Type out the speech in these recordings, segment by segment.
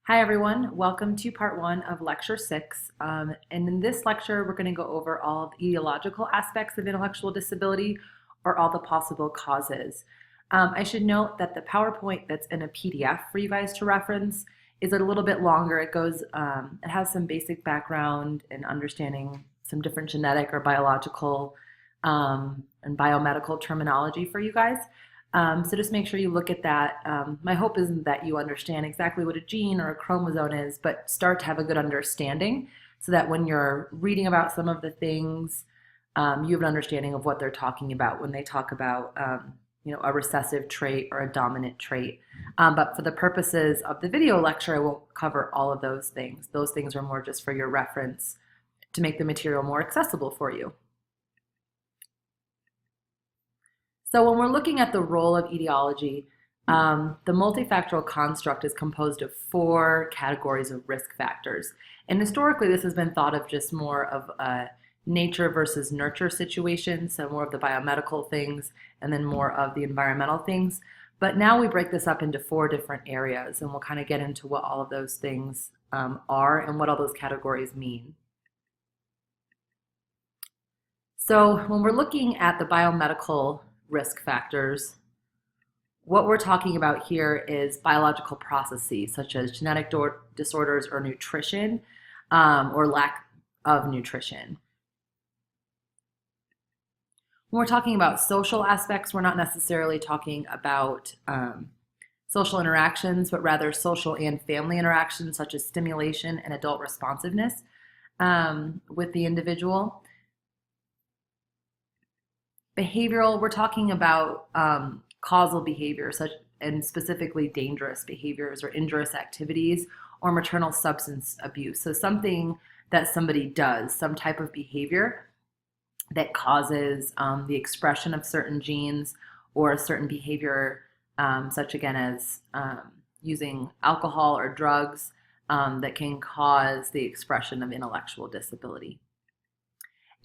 Hi everyone, welcome to part one of lecture six. And in this lecture, we're going to go over all of the etiological aspects of intellectual disability or all the possible causes. I should note that the PowerPoint that's in a PDF for you guys to reference is a little bit longer. It has some basic background and understanding some different genetic or biological and biomedical terminology for you guys. So just make sure you look at that. My hope isn't that you understand exactly what a gene or a chromosome is, but start to have a good understanding so that when you're reading about some of the things, you have an understanding of what they're talking about when they talk about a recessive trait or a dominant trait. But for the purposes of the video lecture, I won't cover all of those things. Those things are more just for your reference to make the material more accessible for you. So when we're looking at the role of etiology, the multifactorial construct is composed of 4 categories of risk factors. And historically, this has been thought of just more of a nature versus nurture situation, so more of the biomedical things and then more of the environmental things. But now we break this up into 4 different areas, and we'll kind of get into what all of those things are and what all those categories mean. So when we're looking at the biomedical risk factors, what we're talking about here is biological processes such as genetic disorders or nutrition or lack of nutrition. When we're talking about social aspects, we're not necessarily talking about social interactions, but rather social and family interactions such as stimulation and adult responsiveness with the individual. Behavioral, we're talking about causal behavior, and specifically dangerous behaviors or injurious activities or maternal substance abuse. So something that somebody does, some type of behavior that causes the expression of certain genes or a certain behavior, such again as using alcohol or drugs that can cause the expression of intellectual disability.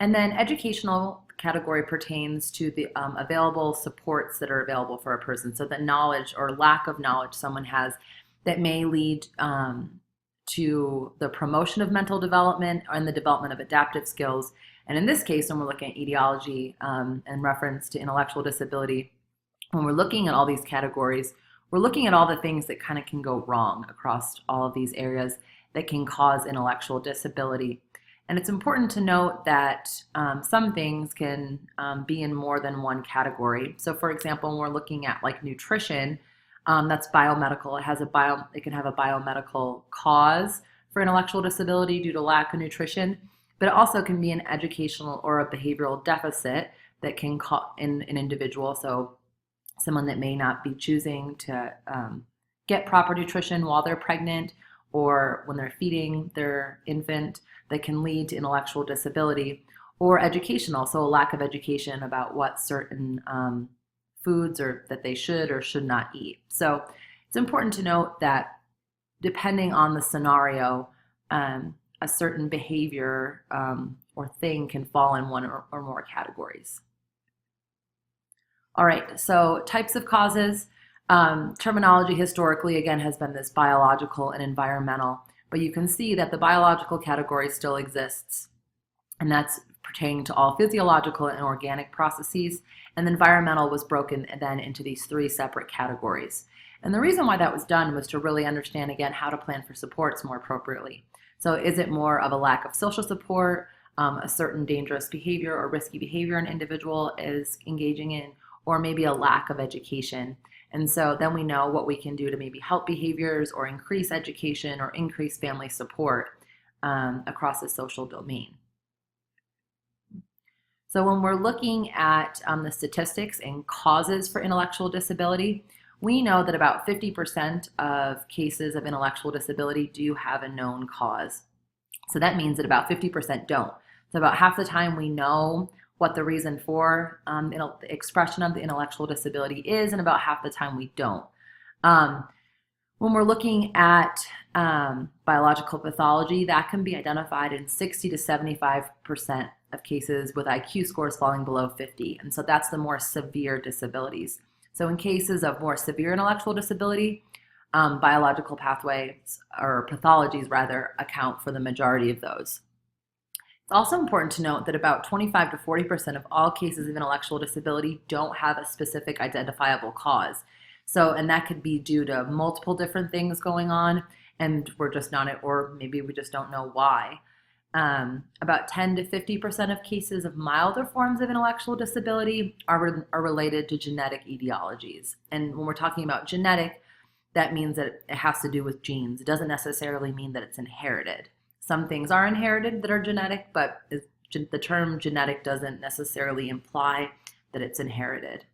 And then educational category pertains to the available supports that are available for a person. So the knowledge or lack of knowledge someone has that may lead to the promotion of mental development and the development of adaptive skills. And in this case, when we're looking at etiology in reference to intellectual disability, when we're looking at all these categories, we're looking at all the things that kind of can go wrong across all of these areas that can cause intellectual disability. And it's important to note that some things can be in more than one category. So for example, when we're looking at like nutrition, that's biomedical. It can have a biomedical cause for intellectual disability due to lack of nutrition, but it also can be an educational or a behavioral deficit that can cause in an individual. So someone that may not be choosing to get proper nutrition while they're pregnant or when they're feeding their infant, that can lead to intellectual disability, or educational, so a lack of education about what certain foods or that they should or should not eat. So it's important to note that depending on the scenario, a certain behavior or thing can fall in one or more categories. All right, so types of causes. Terminology historically, again, has been this biological and environmental, but you can see that the biological category still exists, and that's pertaining to all physiological and organic processes, and the environmental was broken then into these 3 separate categories. And the reason why that was done was to really understand, again, how to plan for supports more appropriately. So is it more of a lack of social support, a certain dangerous behavior or risky behavior an individual is engaging in, or maybe a lack of education? And so then we know what we can do to maybe help behaviors or increase education or increase family support across the social domain. So when we're looking at the statistics and causes for intellectual disability, we know that about 50% of cases of intellectual disability do have a known cause. So that means that about 50% don't. So about half the time we know what the reason for the expression of the intellectual disability is, and about half the time we don't. When we're looking at biological pathology, that can be identified in 60 to 75% of cases with IQ scores falling below 50, and so that's the more severe disabilities. So in cases of more severe intellectual disability, biological pathways or pathologies rather account for the majority of those. It's also important to note that about 25 to 40% of all cases of intellectual disability don't have a specific identifiable cause. So, and that could be due to multiple different things going on, and we're just not, or maybe we just don't know why. About 10 to 50% of cases of milder forms of intellectual disability are related to genetic etiologies. And when we're talking about genetic, that means that it has to do with genes. It doesn't necessarily mean that it's inherited. Some things are inherited that are genetic, but the term genetic doesn't necessarily imply that it's inherited.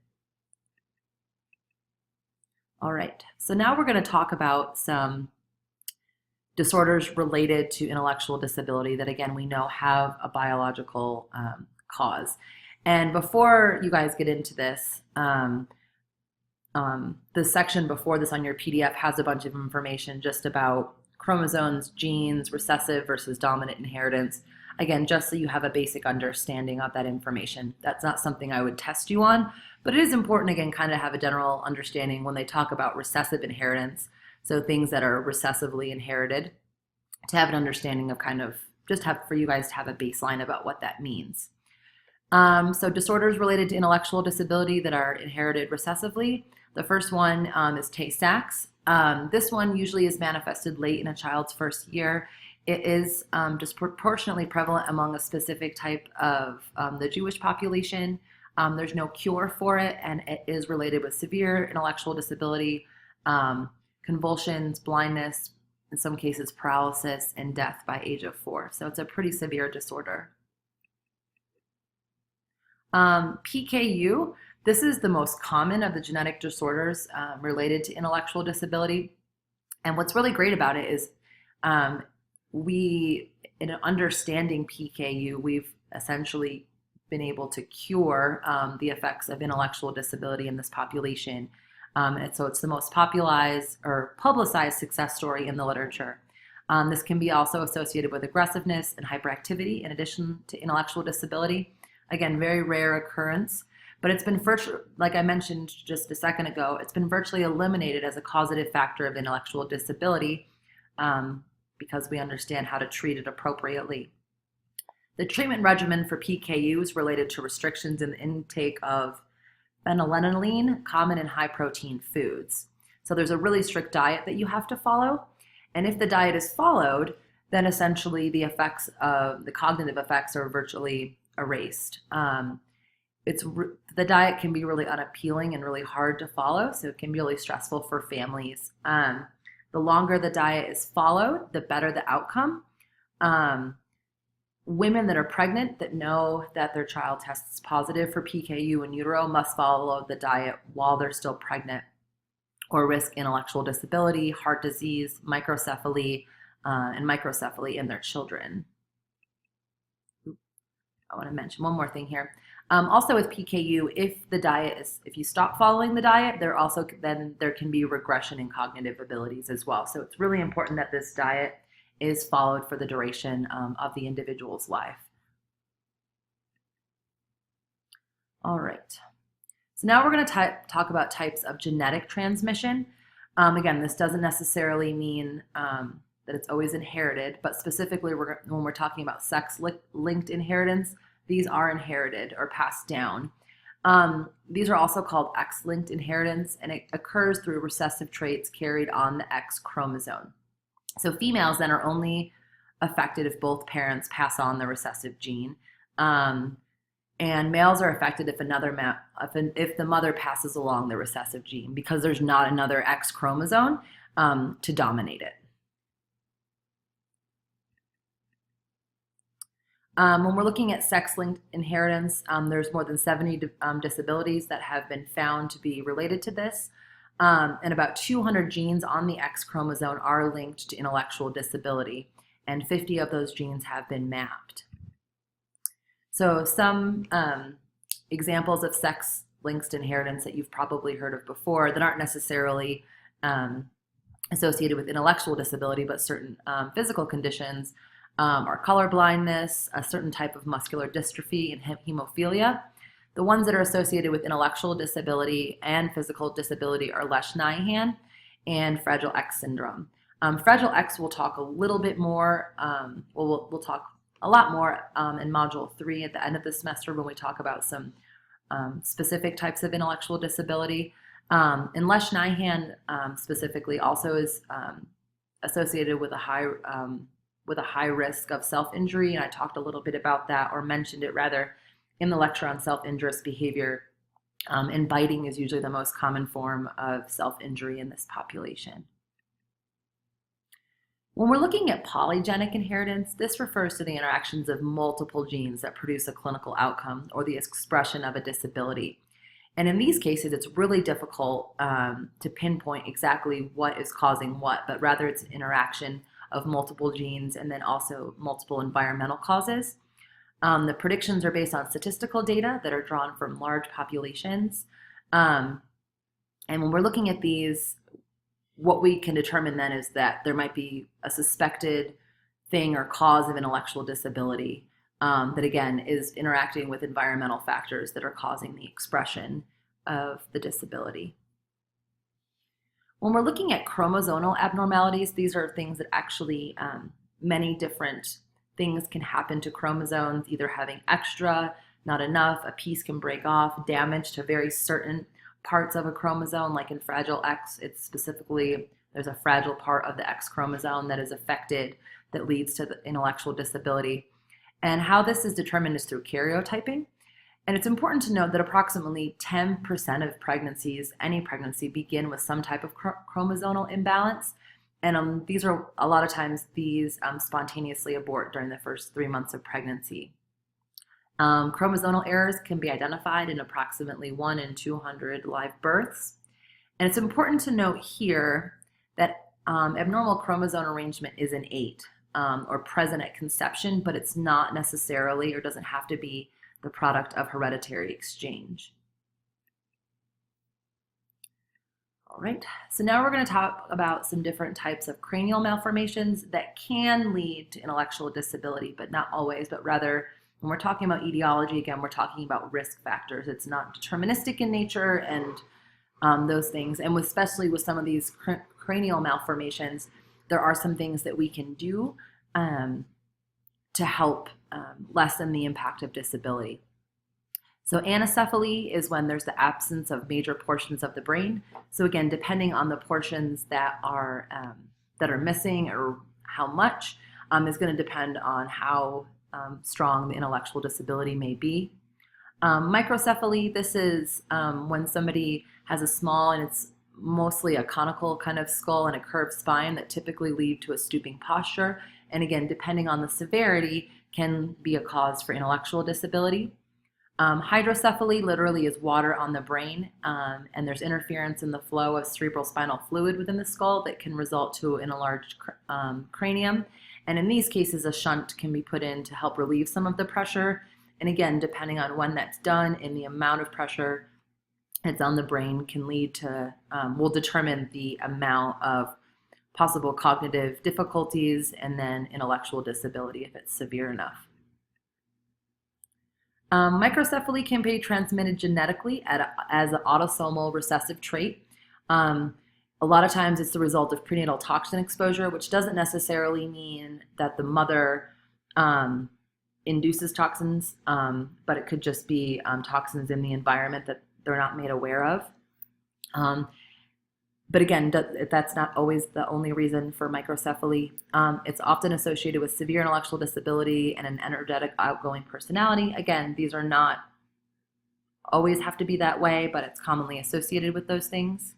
All right, so now we're going to talk about some disorders related to intellectual disability that, again, we know have a biological cause. And before you guys get into this, the section before this on your PDF has a bunch of information just about chromosomes, genes, recessive versus dominant inheritance. Again, just so you have a basic understanding of that information. That's not something I would test you on, but it is important, again, kind of have a general understanding when they talk about recessive inheritance, so things that are recessively inherited, to have an understanding of kind of, just have for you guys to have a baseline about what that means. So disorders related to intellectual disability that are inherited recessively. The first one is Tay-Sachs. This one usually is manifested late in a child's first year. It is disproportionately prevalent among a specific type of the Jewish population. There's no cure for it, and it is related with severe intellectual disability, convulsions, blindness, in some cases paralysis, and death by age of 4. So it's a pretty severe disorder. PKU, this is the most common of the genetic disorders related to intellectual disability. And what's really great about it is in understanding PKU, we've essentially been able to cure the effects of intellectual disability in this population. And so it's the most popularized or publicized success story in the literature. This can be also associated with aggressiveness and hyperactivity in addition to intellectual disability. Again, very rare occurrence, but it's been virtually, like I mentioned just a second ago, it's been virtually eliminated as a causative factor of intellectual disability because we understand how to treat it appropriately. The treatment regimen for PKU is related to restrictions in the intake of phenylalanine, common in high-protein foods. So there's a really strict diet that you have to follow, and if the diet is followed, then essentially the effects of the cognitive effects are virtually erased. The diet can be really unappealing and really hard to follow, so it can be really stressful for families. The longer the diet is followed, the better the outcome. Women that are pregnant that know that their child tests positive for PKU in utero must follow the diet while they're still pregnant, or risk intellectual disability, heart disease, microcephaly, and microcephaly in their children. I want to mention one more thing here. Also with PKU, if you stop following the diet, there can be regression in cognitive abilities as well. So it's really important that this diet is followed for the duration of the individual's life. All right. So now we're going to talk about types of genetic transmission. Again, this doesn't necessarily mean that it's always inherited, but specifically when we're talking about sex-linked inheritance, these are inherited or passed down. These are also called X-linked inheritance, and it occurs through recessive traits carried on the X chromosome. So females then are only affected if both parents pass on the recessive gene, and males are affected if if the mother passes along the recessive gene, because there's not another X chromosome to dominate it. When we're looking at sex-linked inheritance, there's more than 70 disabilities that have been found to be related to this. And about 200 genes on the X chromosome are linked to intellectual disability, and 50 of those genes have been mapped. So some examples of sex-linked inheritance that you've probably heard of before that aren't necessarily associated with intellectual disability, but certain physical conditions are color blindness, a certain type of muscular dystrophy, and hemophilia. The ones that are associated with intellectual disability and physical disability are Lesch-Nyhan and Fragile X syndrome. Fragile X we'll talk a little bit more, we'll talk a lot more in Module 3 at the end of the semester when we talk about some specific types of intellectual disability. And Lesch-Nyhan specifically also is associated with a high risk of self-injury, and I talked a little bit about that, or mentioned it rather, in the lecture on self-injurious behavior. And biting is usually the most common form of self-injury in this population. When we're looking at polygenic inheritance, this refers to the interactions of multiple genes that produce a clinical outcome or the expression of a disability. And in these cases, it's really difficult to pinpoint exactly what is causing what, but rather it's an interaction of multiple genes and then also multiple environmental causes. The predictions are based on statistical data that are drawn from large populations. And when we're looking at these, what we can determine then is that there might be a suspected thing or cause of intellectual disability that again is interacting with environmental factors that are causing the expression of the disability. When we're looking at chromosomal abnormalities, these are things that actually many different things can happen to chromosomes, either having extra, not enough, a piece can break off, damage to very certain parts of a chromosome, like in Fragile X, it's specifically, there's a fragile part of the X chromosome that is affected that leads to the intellectual disability. And how this is determined is through karyotyping. And it's important to note that approximately 10% of pregnancies, any pregnancy, begin with some type of chromosomal imbalance. And these are, a lot of times, these spontaneously abort during the first 3 months of pregnancy. Chromosomal errors can be identified in approximately 1 in 200 live births. And it's important to note here that abnormal chromosome arrangement is innate or present at conception, but it's not necessarily or doesn't have to be the product of hereditary exchange. All right, so now we're going to talk about some different types of cranial malformations that can lead to intellectual disability, but not always, but rather when we're talking about etiology, again, we're talking about risk factors. It's not deterministic in nature and those things. And especially with some of these cranial malformations, there are some things that we can do to help lessen the impact of disability. So anencephaly is when there's the absence of major portions of the brain. So again, depending on the portions that are missing or how much is going to depend on how strong the intellectual disability may be. Microcephaly, this is when somebody has a small, and it's mostly a conical kind of skull and a curved spine that typically lead to a stooping posture. And again, depending on the severity, can be a cause for intellectual disability. Hydrocephaly literally is water on the brain, and there's interference in the flow of cerebral spinal fluid within the skull that can result to an enlarged cranium. And in these cases, a shunt can be put in to help relieve some of the pressure. And again, depending on when that's done and the amount of pressure that's on the brain can lead to, will determine the amount of possible cognitive difficulties and then intellectual disability if it's severe enough. Microcephaly can be transmitted genetically as an autosomal recessive trait. A lot of times it's the result of prenatal toxin exposure, which doesn't necessarily mean that the mother induces toxins, but it could just be toxins in the environment that they're not made aware of. But again, that's not always the only reason for microcephaly. It's often associated with severe intellectual disability and an energetic, outgoing personality. Again, these are not always have to be that way, but it's commonly associated with those things.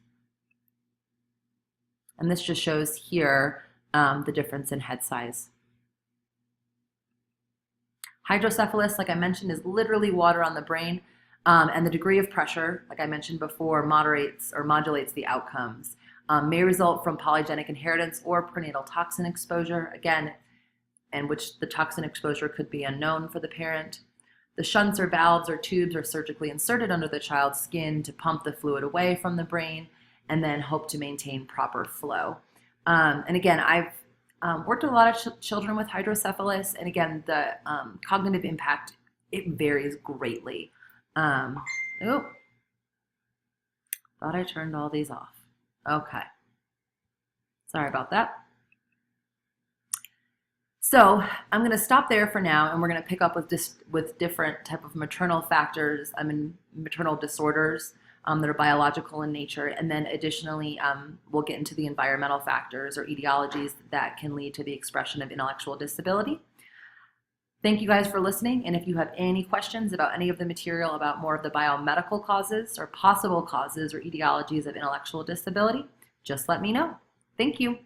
And this just shows here the difference in head size. Hydrocephalus, like I mentioned, is literally water on the brain, and the degree of pressure, like I mentioned before, moderates or modulates the outcomes. May result from polygenic inheritance or prenatal toxin exposure, again, and which the toxin exposure could be unknown for the parent. The shunts or valves or tubes are surgically inserted under the child's skin to pump the fluid away from the brain and then hope to maintain proper flow. And again, I've worked with a lot of children with hydrocephalus, and again, the cognitive impact, it varies greatly. Thought I turned all these off. Okay. Sorry about that. So I'm going to stop there for now, and we're going to pick up with different type of maternal factors, maternal disorders that are biological in nature, and then additionally, we'll get into the environmental factors or etiologies that can lead to the expression of intellectual disability. Thank you guys for listening, and if you have any questions about any of the material about more of the biomedical causes or possible causes or etiologies of intellectual disability, just let me know. Thank you.